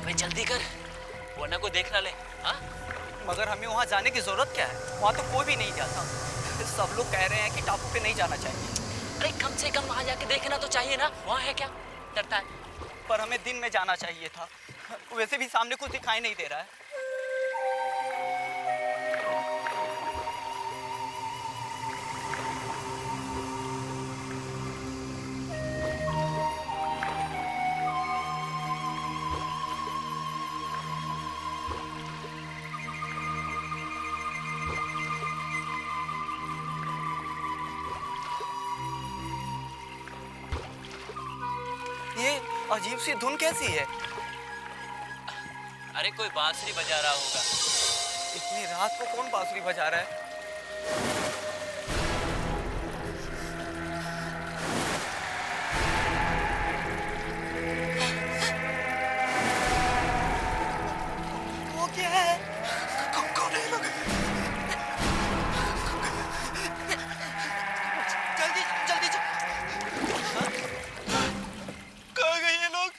अबे जल्दी कर, वरना को देख ना ले। हाँ, मगर हमें वहाँ जाने की जरूरत क्या है? वहाँ तो कोई भी नहीं जाता। सब लोग कह रहे हैं कि टापू पे नहीं जाना चाहिए। अरे कम से कम वहाँ जाके देखना तो चाहिए ना, वहाँ है क्या? डरता है? पर हमें दिन में जाना चाहिए था। वैसे भी सामने कुछ दिखाई नहीं दे रहा है। ये अजीब सी धुन कैसी है? अरे कोई बांसुरी बजा रहा होगा। इतनी रात को कौन बांसुरी बजा रहा है? वो क्या है? कौन है लोग? जल्दी जल्दी कहाँ गए ये लोग?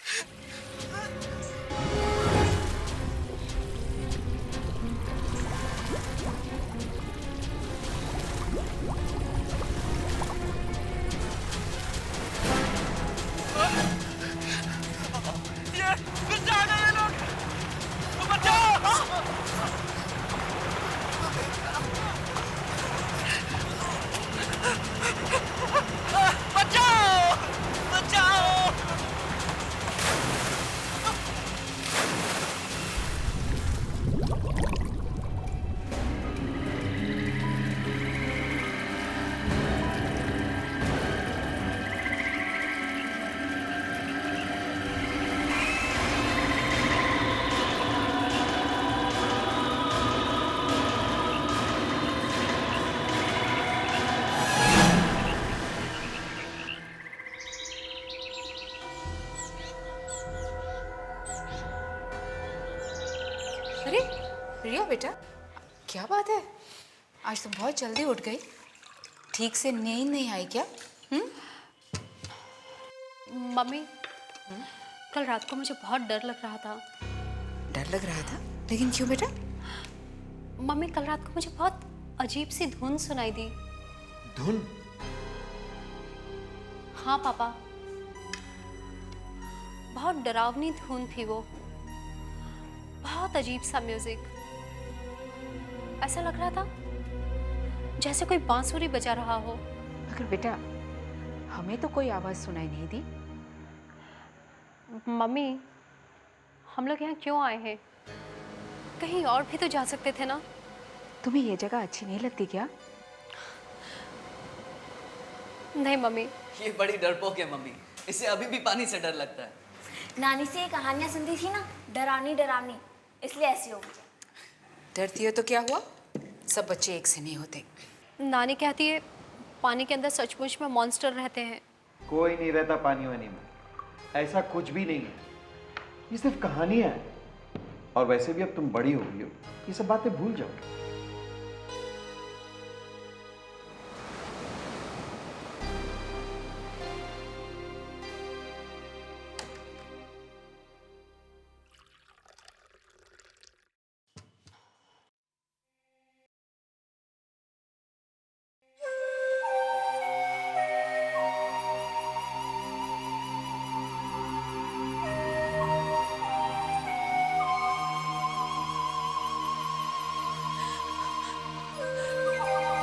ये पीछे आ गए ये लोग। बचाओ! बचाओ! बचाओ! अरे रिया बेटा, क्या बात है? आज तुम बहुत जल्दी उठ गई। ठीक से नींद नहीं आई क्या? मम्मी, कल रात को मुझे बहुत डर लग रहा था। डर लग रहा था? लेकिन क्यों बेटा? मम्मी, कल रात को मुझे बहुत अजीब सी धुन सुनाई दी। धुन? हाँ पापा, बहुत डरावनी धुन थी वो। बहुत अजीब सा म्यूजिक। ऐसा लग रहा था जैसे कोई बांसुरी बजा रहा हो। मगर बेटा, हमें तो कोई आवाज सुनाई नहीं दी। मम्मी, हम लोग यहाँ क्यों आए हैं? कहीं और भी तो जा सकते थे ना। तुम्हें ये जगह अच्छी नहीं लगती क्या? नहीं मम्मी। ये बड़ी डरपोक है मम्मी, इसे अभी भी पानी से डर लगता है। नानी से ये कहानियां सुनती थी ना, डरावनी डरावनी, इसलिए ऐसी हो गई। डरती हो तो क्या हुआ? सब बच्चे एक से नहीं होते। नानी कहती है पानी के अंदर सचमुच में मॉन्स्टर रहते हैं। कोई नहीं रहता पानी वानी में, ऐसा कुछ भी नहीं है। ये सिर्फ कहानियां हैं। और वैसे भी अब तुम बड़ी हो गई हो, ये सब बातें भूल जाओ।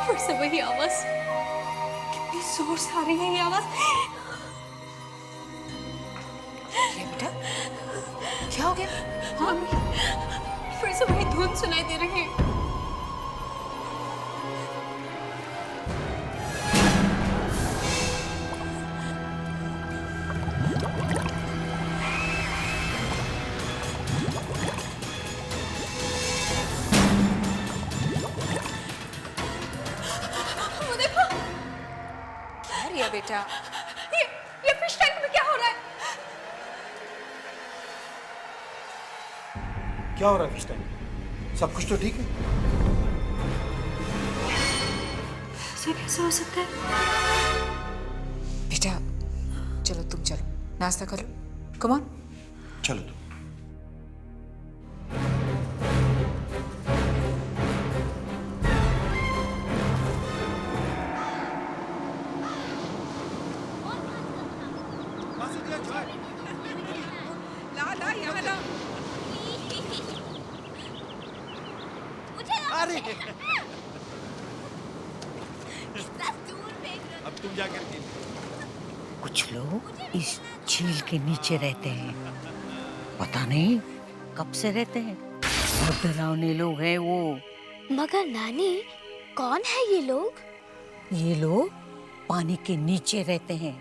फिर से वही आवाज, कितनी जोर से आ रही है ये आवाज। ये बेटा, क्या हो गया? हाँ? फिर से वही धुन सुनाई दे रही है। वो देखो, क्या रिया बेटा? ये फिश टैंक में क्या हो रहा है? क्या हो रहा है इस टाइम? सब कुछ तो ठीक है? ऐसा कैसे हो सकता है? बेटा चलो, तुम चलो, नाश्ता कर लो। Come on. चलो तुम। ला ला यहाँ ला। अरे अब तुम जाकर के कुछ लोग इस झील के नीचे रहते हैं, पता नहीं कब से रहते हैं। बहुत डरावने लोग हैं वो। मगर नानी, कौन है ये लोग? ये लोग पानी के नीचे रहते हैं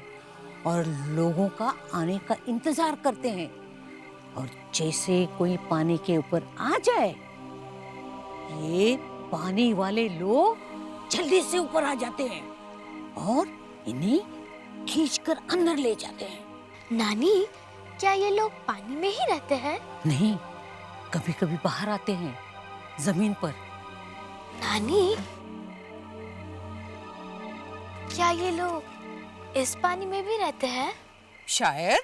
और लोगों का आने का इंतजार करते हैं, और जैसे कोई पानी के ऊपर आ जाए, ये पानी वाले लोग जल्दी से ऊपर आ जाते हैं और इन्हें खींचकर अंदर ले जाते हैं। नानी, क्या ये लोग पानी में ही रहते हैं? नहीं, कभी कभी बाहर आते हैं जमीन पर। नानी, क्या ये लोग इस पानी में भी रहते हैं? शायद।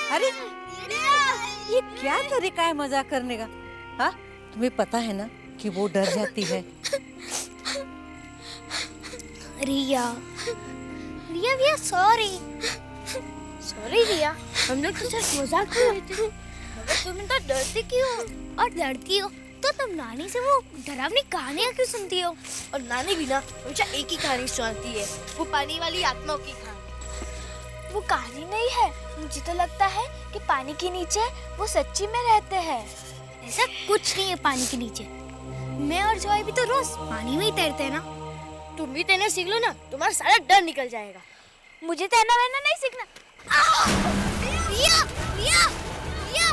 अरे ये क्या तरीका है मजाक करने का? हाँ, तुम्हें पता है ना कि वो डर जाती है। रिया, रिया रिया सॉरी। सॉरी रिया, हम लोग तो सिर्फ मजाक कर रहे थे। मगर तुम इतना डरती क्यों हो? और डरती हो तो तुम नानी से वो डरावनी कहानियाँ क्यों सुनती हो? और नानी भी ना हमेशा एक ही कहानी सुनाती है, वो पानी वाली आत्माओं की कहानी। वो कहानी नहीं है, मुझे तो लगता है कि पानी के नीचे वो सच्ची में रहते हैं। ऐसा कुछ नहीं है पानी के नीचे। मैं और जॉय भी तो रोज पानी में ही तैरते हैं ना। तुम भी तैरना सीख लो ना, तुम्हारा सारा डर निकल जाएगा। मुझे तैरना वैरना नहीं सीखना। रिया, रिया, रिया,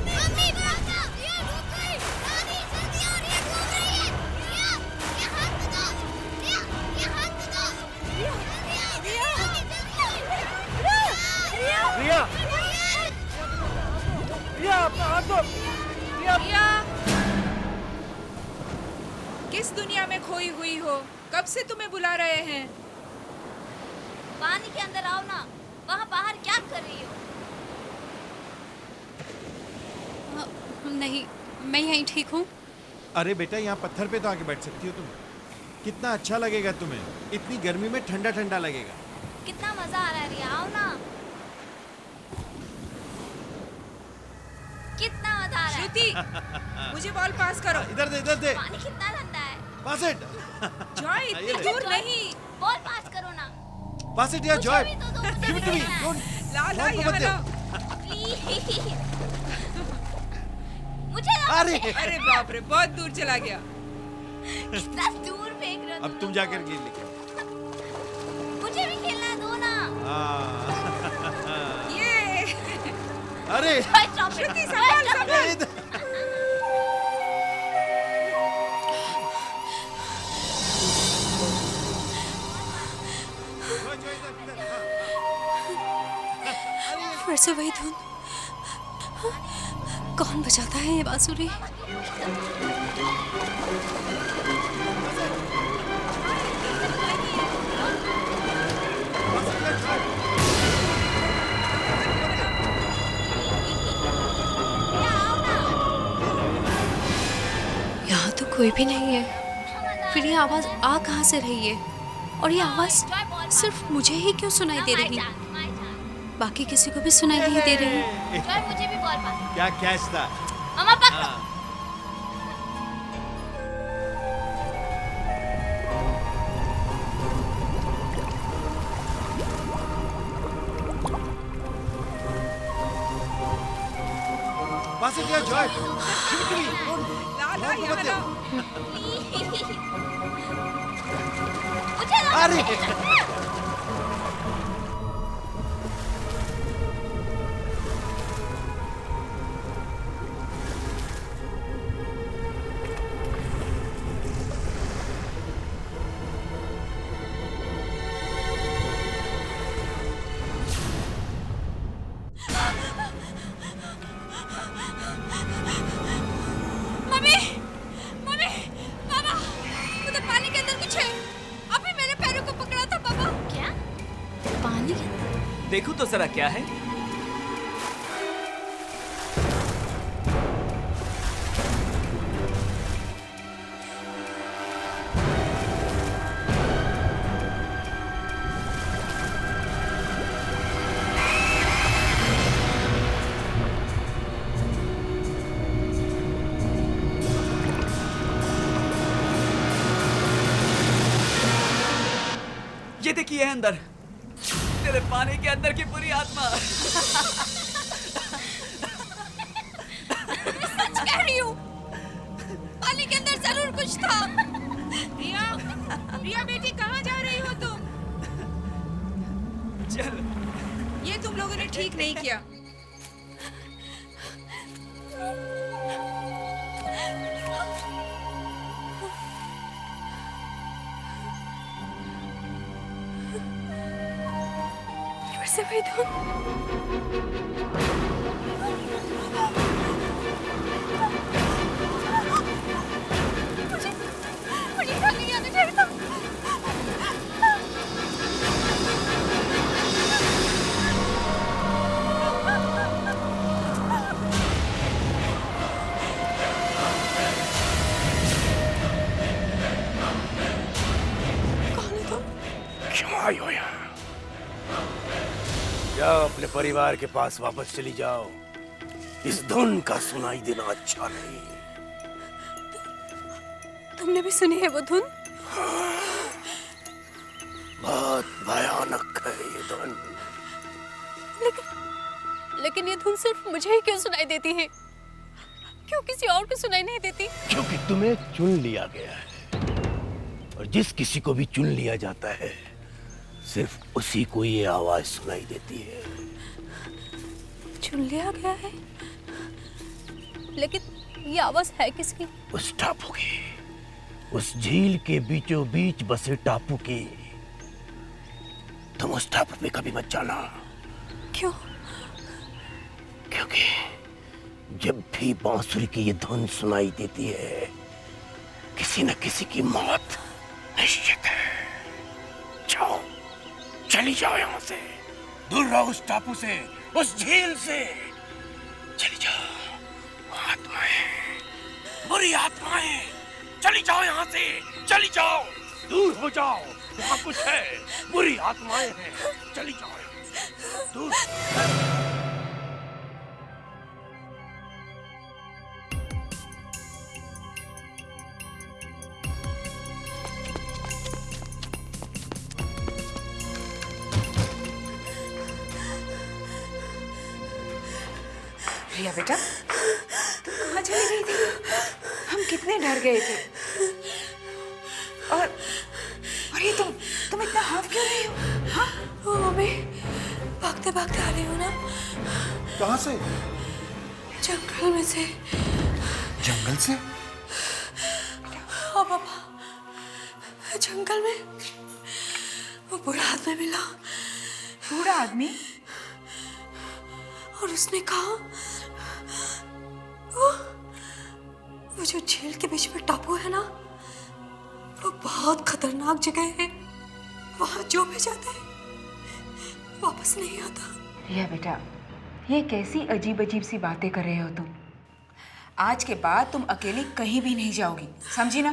मम्मी, पापा, रिया डूब गई। नानी, जल्दी आओ, रिया डूब रही है। रिया, ये हाथ बताओ। रिया, ये हाथ बताओ। रिया, रिया, रिया, रिया अपना हाथ दो। रिया, किस दुनिया में खोई हुई हो? कब से तुम्हें बुला रहे हैं? पानी के अंदर आओ ना, वहाँ बाहर क्या कर रही हो? नहीं, मैं यहीं ठीक हूँ। अरे बेटा, यहाँ पत्थर पे तो आके बैठ सकती हो तुम। कितना अच्छा लगेगा तुम्हें, इतनी गर्मी में ठंडा ठंडा लगेगा। कितना मजा आ रहा है रिया, आओ ना। कितना मजा आ रहा है। श्रुति, मुझे बॉल पास करो। इधर दे, इधर दे। पानी कितना ठंडा है। पास इट। जॉय, इतनी दूर नहीं। बॉल पास करो ना। पास इट यार जॉय। मुझे भी तो दो, मुझे गिव इट टू मी। भी डोंट। ला ला यहाँ ला। प्लीज। मुझे ना। अरे अरे बाप रे, बहुत दूर चला गया। कितना दूर फेंक रहे हो अब तुम जाकर गेंद लेके आओ। मुझे भी खेलना दो ना। ये अरे श्रुति, संभाल संभाल। इधर। फिर से वही धुन। कौन बजाता है ये बांसुरी? यहाँ तो कोई भी नहीं है। फिर ये आवाज आ कहाँ से रही है? और ये आवाज सिर्फ मुझे ही क्यों सुनाई दे रही? बाकी किसी को भी सुनाई नहीं दे रही। जॉय, मुझे भी बॉल पास। क्या कैच था? मम्मा पकड़ो। पास इट यार Joy. Give it to me. Don't. ला ला यहाँ ला। मुझे ना। अरे मम्मी, मम्मी, पापा, उधर पानी के अंदर कुछ है। अभी मेरे पैरों को पकड़ा था पापा। क्या? पानी के अंदर? देखो तो जरा क्या है। गलती की है अंदर, तेरे पानी के अंदर की बुरी आत्मा। सच कह रही हूँ, पानी के अंदर जरूर कुछ था। रिया, रिया बेटी कहाँ जा रही हो तुम? चल, ये तुम लोगों ने ठीक नहीं किया। फिर से वही धुन। मुझे घर नहीं आना चाहिए था। क्यों आई हो यहाँ? जाओ अपने परिवार के पास वापस चली जाओ। इस धुन का सुनाई देना अच्छा नहीं। तुमने भी सुनी है वो धुन? बहुत भयानक है ये धुन। लेकिन ये धुन सिर्फ मुझे ही क्यों सुनाई देती है? क्यों किसी और को सुनाई नहीं देती? क्योंकि तुम्हें चुन लिया गया है, और जिस किसी को भी चुन लिया जाता है सिर्फ उसी को ये आवाज सुनाई देती है। चुन लिया गया है, लेकिन ये आवाज है किसकी? उस टापू की, उस झील के बीचों बीच बसे टापू की। तुम उस टापू पे कभी मत जाना। क्यों? क्योंकि जब भी बांसुरी की ये धुन सुनाई देती है, किसी न किसी की मौत निश्चित है। जाओ, चली जाओ यहाँ से, दूर रहो उस टापू से, उस झील से। चली जाओ, आत्माएं, बुरी आत्माएं, चली जाओ यहाँ से, चली जाओ, दूर हो जाओ। वहाँ कुछ है, बुरी आत्माएं हैं, चली जाओ यहाँ से, दूर। रिया बेटा, तुम कहाँ चली गई थी? हम कितने डर गए थे। और ये तुम इतना हाफ क्यों रही हो? हाँ? ओ मम्मी, भागते भागते आ रही हो ना? कहाँ से? जंगल में से। जंगल से? हाँ पापा, जंगल में वो बूढ़ा आदमी मिला। बूढ़ा आदमी? और उसने कहा वो जो झील के बीच में टापू है ना, वो बहुत खतरनाक जगह है। वहां जो भी जाता है वापस नहीं आता। रिया बेटा, ये कैसी अजीब अजीब सी बातें कर रहे हो तुम? आज के बाद तुम अकेली कहीं भी नहीं जाओगी, समझी ना?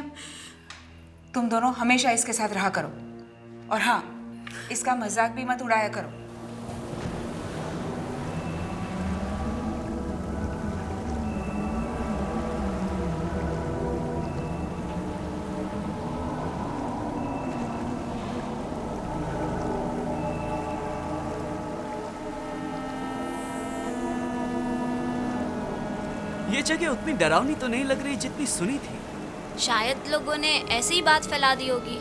तुम दोनों हमेशा इसके साथ रहा करो, और हाँ, इसका मजाक भी मत उड़ाया करो। ये जगह उतनी डरावनी तो नहीं लग रही जितनी सुनी थी। शायद लोगों ने ऐसी ही बात फैला दी होगी।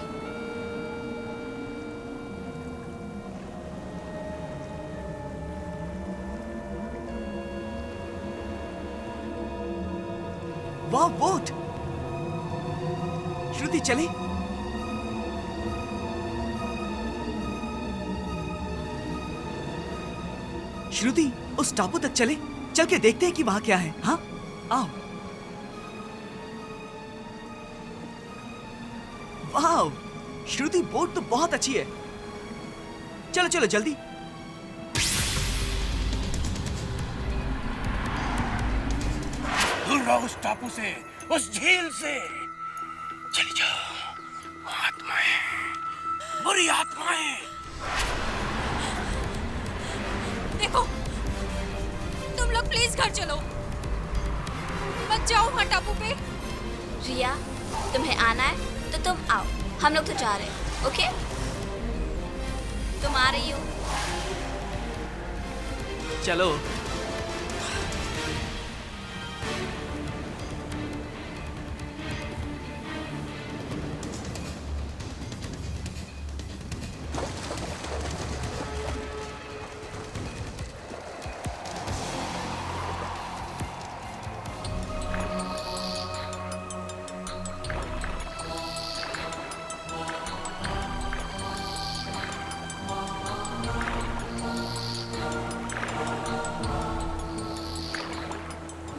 वाह, बोट! श्रुति चले। श्रुति, उस टापू तक चले, चल के देखते हैं कि वहां क्या है। हाँ, आओ। वाह, श्रुति, बोट तो बहुत अच्छी है। चलो चलो जल्दी। दूर रहो उस टापू से, उस झील से। चली जाओ, आत्माएं, बुरी आत्माएं। देखो, तुम लोग प्लीज घर चलो, मत जाओ वहां टापू पे। रिया, तुम्हें आना है तो तुम आओ, हम लोग तो जा रहे हैं, ओके? तुम आ रही हो? चलो।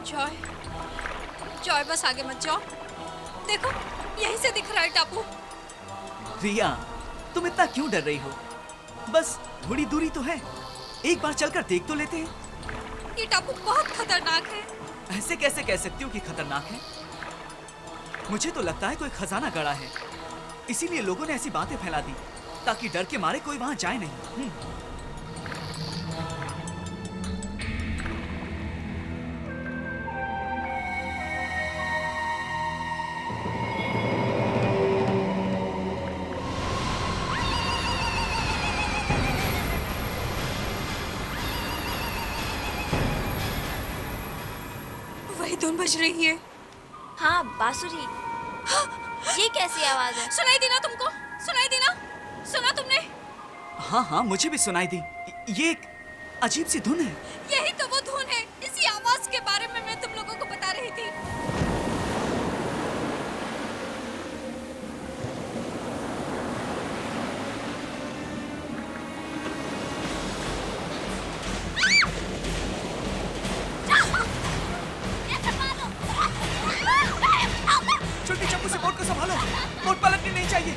जॉय, जॉय बस आगे मत जाओ। देखो यहीं से दिख रहा है टापू। रिया, तुम इतना क्यों डर रही हो? बस थोड़ी दूरी तो है, एक बार चलकर देख तो लेते हैं। ये टापू बहुत खतरनाक है। ऐसे कैसे कह सकती हो कि खतरनाक है? मुझे तो लगता है कोई खजाना गड़ा है, इसीलिए लोगों ने ऐसी बातें फैला दी ताकि डर के मारे कोई वहां जाए नहीं। वही धुन बज रही है। हाँ, बांसुरी। ये कैसी आवाज है? सुनाई दी ना तुमको? सुनाई दी ना? सुना तुमने? हाँ हाँ, मुझे भी सुनाई दी। ये एक अजीब सी धुन है। यही तो वो धुन है। इसी आवाज के बारे में मैं तुम लोगों को बता रही थी। जल्दी चप्पू से बोट को संभालो, बोट पलटनी नहीं चाहिए।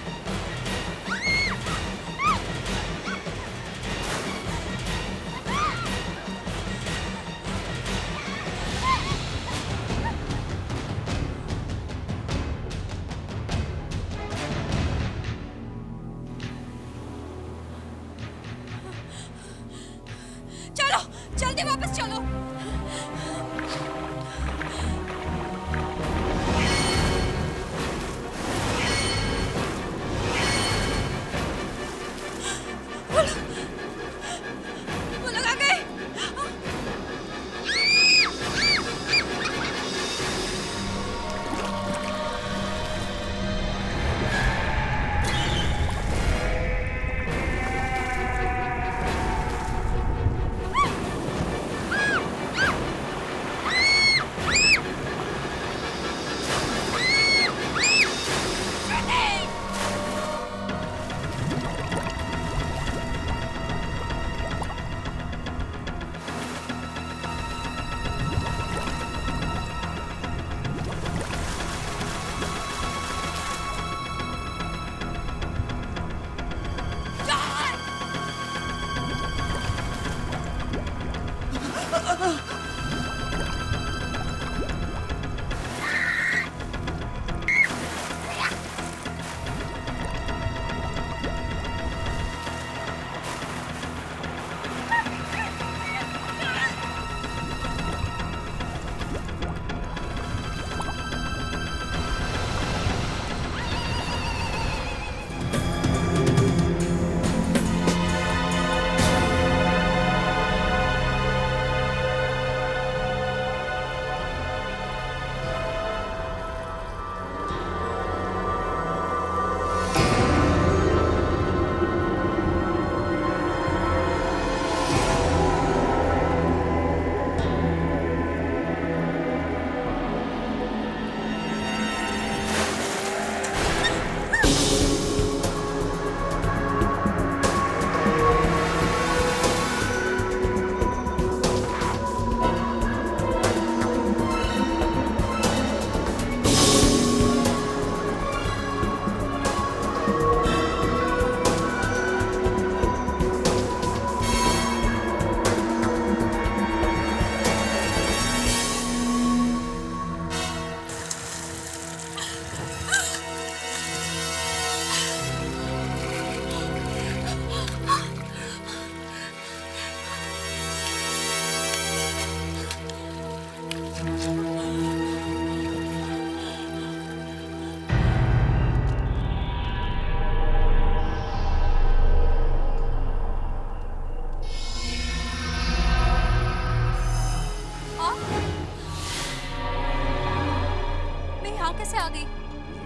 यहाँ कैसे आ गई?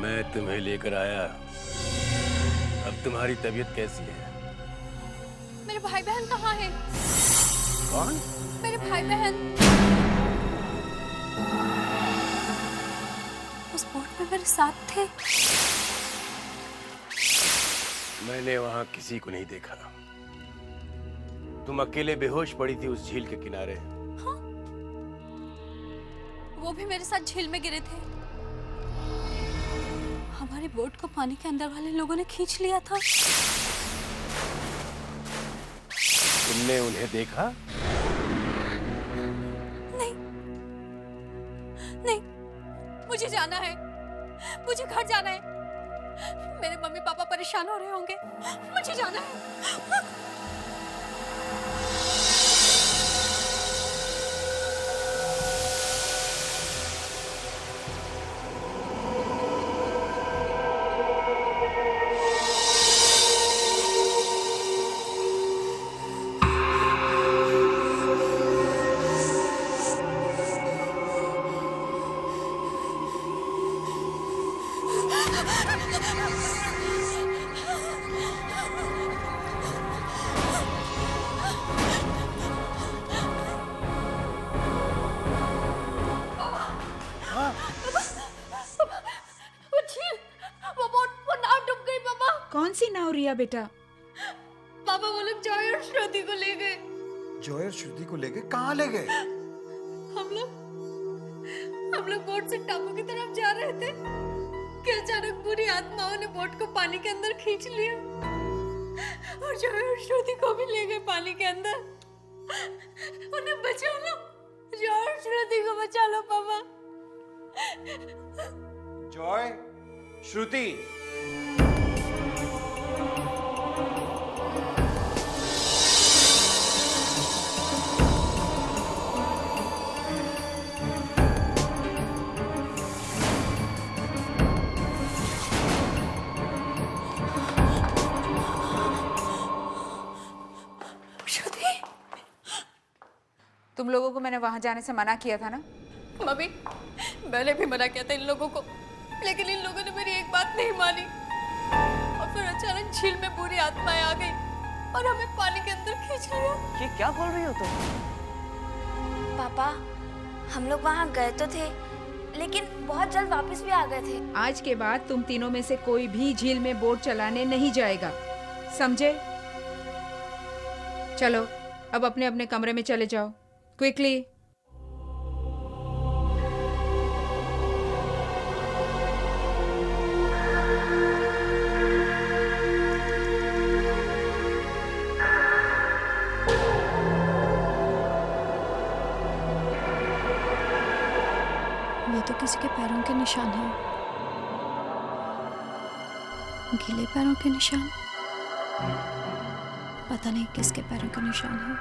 मैं तुम्हें लेकर आया। अब तुम्हारी तबीयत कैसी है? मेरे भाई बहन कहाँ हैं? कौन? मेरे भाई बहन उस बोट में मेरे साथ थे। मैंने वहां किसी को नहीं देखा। तुम अकेले बेहोश पड़ी थी उस झील के किनारे। हाँ? वो भी मेरे साथ झील में गिरे थे। हमारी बोट को पानी के अंदर वाले लोगों ने खींच लिया था। तुमने उन्हें देखा? नहीं, नहीं, मुझे जाना है, मुझे घर जाना है। मेरे मम्मी पापा परेशान हो रहे होंगे, मुझे जाना है। कौन सी नाव रिया बेटा? पापा वो लोग जॉय और श्रुति को ले गए। जॉय और श्रुति को ले गए? कहाँ ले गए? हम लोग बोट से टापू की तरफ जा रहे थे कि अचानक बुरी आत्माओं ने बोट को पानी के अंदर खींच लिया और जॉय और श्रुति को भी ले गए पानी के अंदर। उन्हें बचा लो, जॉय और श्रुति को बचा लो पापा। जॉय, श्रुति। तुम लोगों को मैंने वहां जाने से मना किया था ना? मम्मी, मैंने भी मना किया था इन लोगों को, लेकिन इन लोगों ने मेरी एक बात नहीं मानी और फिर अचानक झील में बुरी आत्माएं आ गई और हमें पानी के अंदर खींच लिया। ये क्या बोल रही हो तुम? पापा, हम लोग वहाँ गए तो थे, लेकिन बहुत जल्द वापस भी आ गए थे। आज के बाद तुम तीनों में से कोई भी झील में बोट चलाने नहीं जाएगा, समझे? चलो अब अपने अपने कमरे में चले जाओ, क्विकली। ये तो किसी के पैरों के निशान हैं, गीले पैरों के निशान। पता नहीं किसके पैरों के निशान हैं।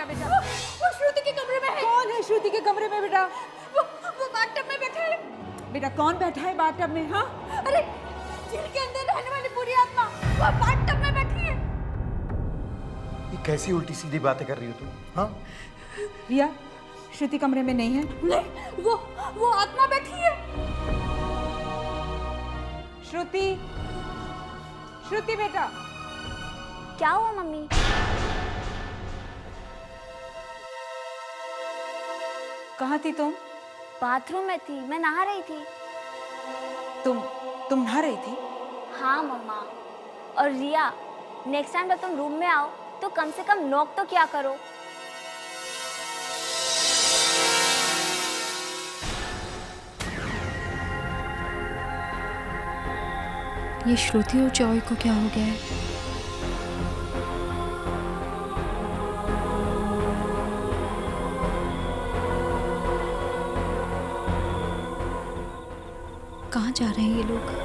बेटा? वो श्रुति के कमरे में है। कौन है श्रुति के कमरे में बेटा? वो बाथटब में बैठा है। बेटा कौन बैठा है बाथटब में? हाँ, अरे झील के अंदर रहने वाली बुरी आत्मा वो बाथटब में बैठी है। ये कैसी उल्टी सीधी बातें कर रही हो तुम? हाँ, रिया, श्रुति कमरे में नहीं है। नहीं, वो आत्मा बैठी है। श्रुति, श्रुति बेटा। क्या हुआ मम्मी? कहाँ थी तुम? बाथरूम में थी, मैं नहा रही थी। तुम नहा रही थी? हाँ मम्मा। और रिया, नेक्स्ट टाइम जब तुम रूम में आओ तो कम से कम नॉक तो क्या करो। ये श्रुति और जॉय को क्या हो गया है? कहाँ जा रहे हैं ये लोग?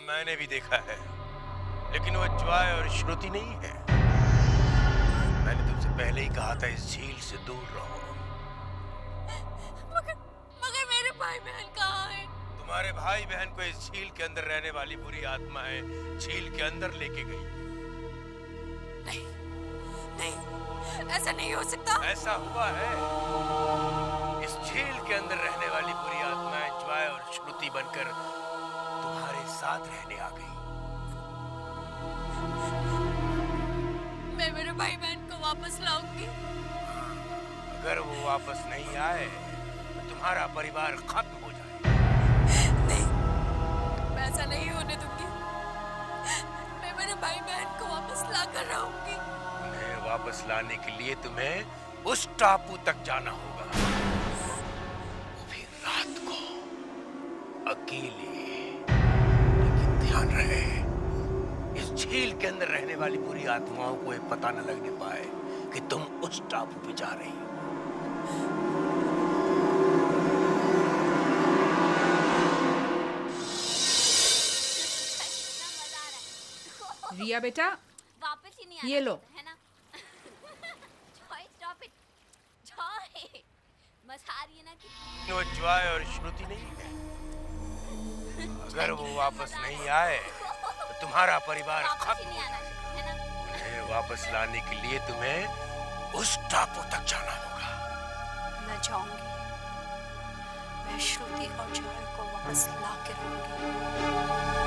मैंने भी देखा है, लेकिन वो जॉय और श्रुति नहीं है। मैंने तुमसे पहले ही कहा था इस झील से दूर रहो। मगर मेरे भाई बहन कहाँ हैं? तुम्हारे भाई बहन को इस झील के अंदर रहने वाली बुरी आत्मा है झील के अंदर लेके गई। नहीं, ऐसा नहीं हो सकता। ऐसा हुआ है। इस झील के अंदर रहने वाली बुरी आत्माएं जॉय और श्रुति बनकर तुम्हारे साथ रहने आ गई। मैं मेरे भाई बहन को वापस लाऊंगी। अगर वो वापस नहीं आए तो तुम्हारा परिवार खत्म हो जाए। नहीं, मैं ऐसा नहीं होने दूंगी। मैं मेरे भाई बहन को वापस ला कर रहूंगी। उन्हें वापस लाने के लिए तुम्हें उस टापू तक जाना होगा, वो भी रात को, अकेले। लेकिन ध्यान रहे, इस झील के अंदर रहने वाली बुरी आत्माओं को ये पता न लगने पाए कि तुम उस टापू पे जा रही हो। रिया बेटा, वापस ही नहीं आना ये लो। है ना? Joy stop it. जॉय, मजा आ रही है ना कि वो जॉय और श्रुति नहीं है। अगर वो वापस नहीं आए तो तुम्हारा परिवार खत्म हो जाएगा। है ना? उन्हें वापस लाने के लिए तुम्हें उस टापू तक जाना होगा। मैं जाऊंगी। मैं श्रुति और जॉय को वापस ला के रहूंगी।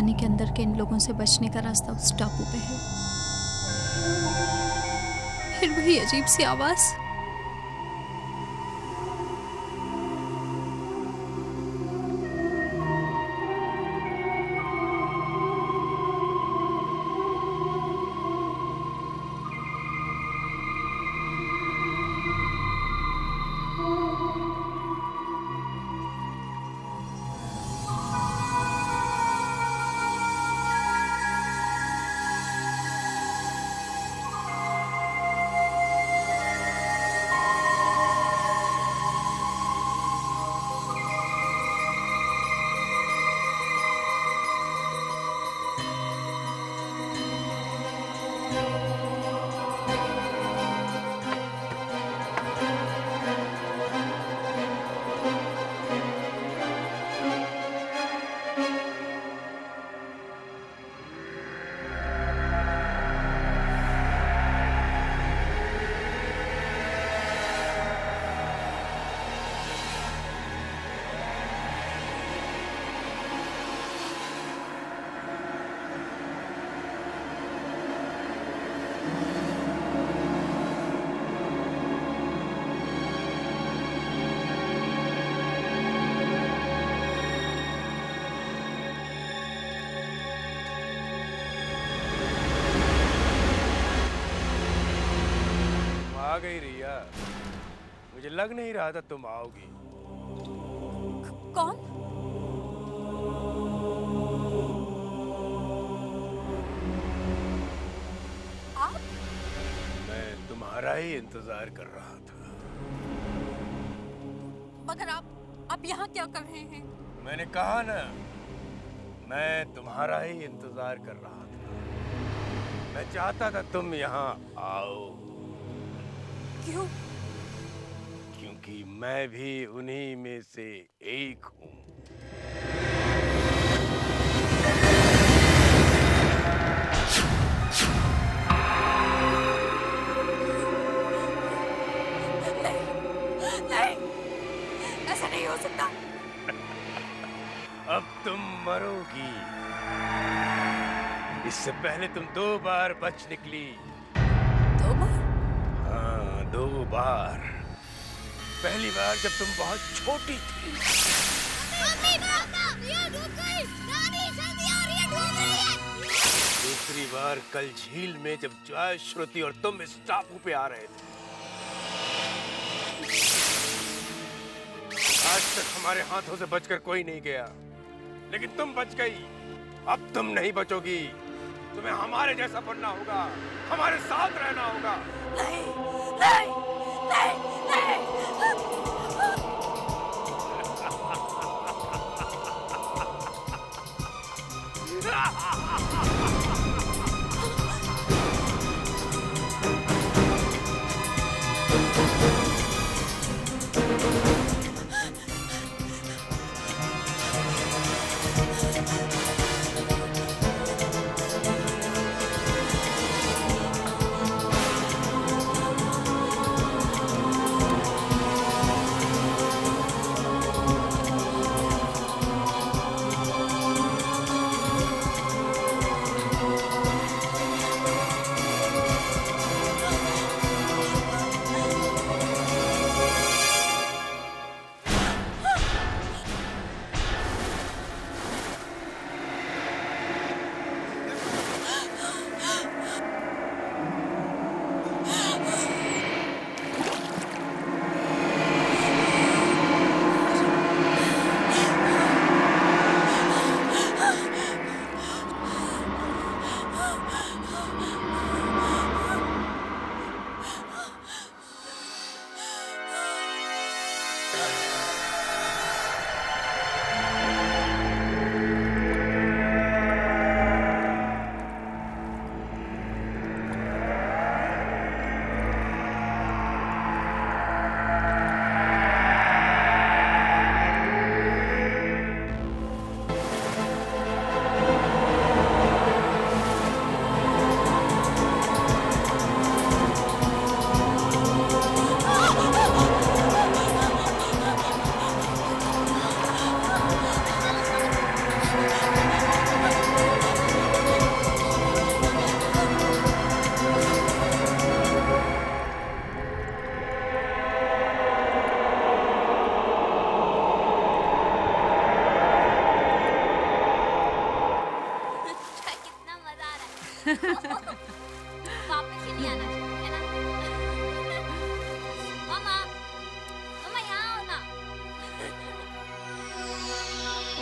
पानी के अंदर के इन लोगों से बचने का रास्ता उस टापू पे है। फिर वही अजीब सी आवाज। गई रिया, मुझे लग नहीं रहा था तुम आओगी। कौन? आप? मैं तुम्हारा ही इंतजार कर रहा था। मगर आप यहाँ क्या कर रहे हैं? मैंने कहा ना, मैं तुम्हारा ही इंतजार कर रहा था। मैं चाहता था तुम यहाँ आओ। क्यों? क्योंकि मैं भी उन्हीं में से एक हूँ। नहीं, ऐसा नहीं हो सकता। अब तुम मरोगी। इससे पहले तुम 2 बार बच निकली। 2 बार? हाँ, 2 बार। पहली बार जब तुम बहुत छोटी थी। मम्मी पापा, ये डूब गई। नानी जल्दी आ रही है, डूब रही है। दूसरी बार कल झील में जब जॉय, श्रुति और तुम इस टापू पे आ रहे थे। आज तक हमारे हाथों से बचकर कोई नहीं गया, लेकिन तुम बच गई। अब तुम नहीं बचोगी। तुम्हें हमारे जैसा बनना होगा, हमारे साथ रहना होगा। नहीं, नहीं, नहीं, नहीं।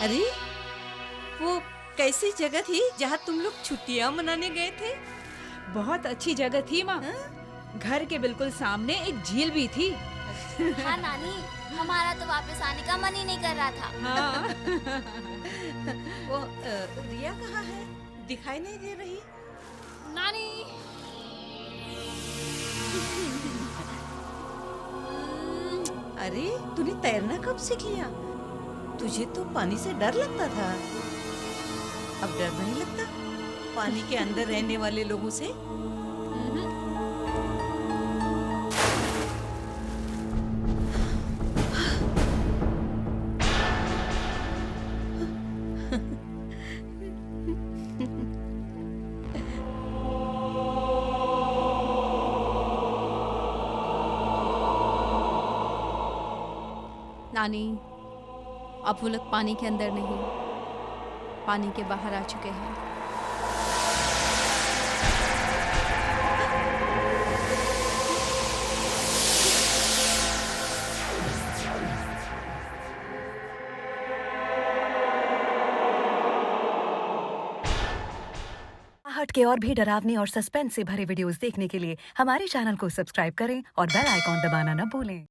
अरे वो कैसी जगह थी जहाँ तुम लोग छुट्टियाँ मनाने गए थे? बहुत अच्छी जगह थी माँ। घर के बिल्कुल सामने एक झील भी थी। हाँ नानी, हमारा तो वापस आने का मन ही नहीं कर रहा था। हाँ। वो रिया कहाँ है? दिखाई नहीं दे रही। नानी, अरे तूने तैरना कब सीख लिया? तुझे तो पानी से डर लगता था, अब डर नहीं लगता पानी के अंदर रहने वाले लोगों से? नानी, अब वो लोग पानी के अंदर नहीं, पानी के बाहर आ चुके हैं। हट के और भी डरावनी और सस्पेंस से भरे वीडियोस देखने के लिए हमारे चैनल को सब्सक्राइब करें और बेल आइकॉन दबाना न भूलें।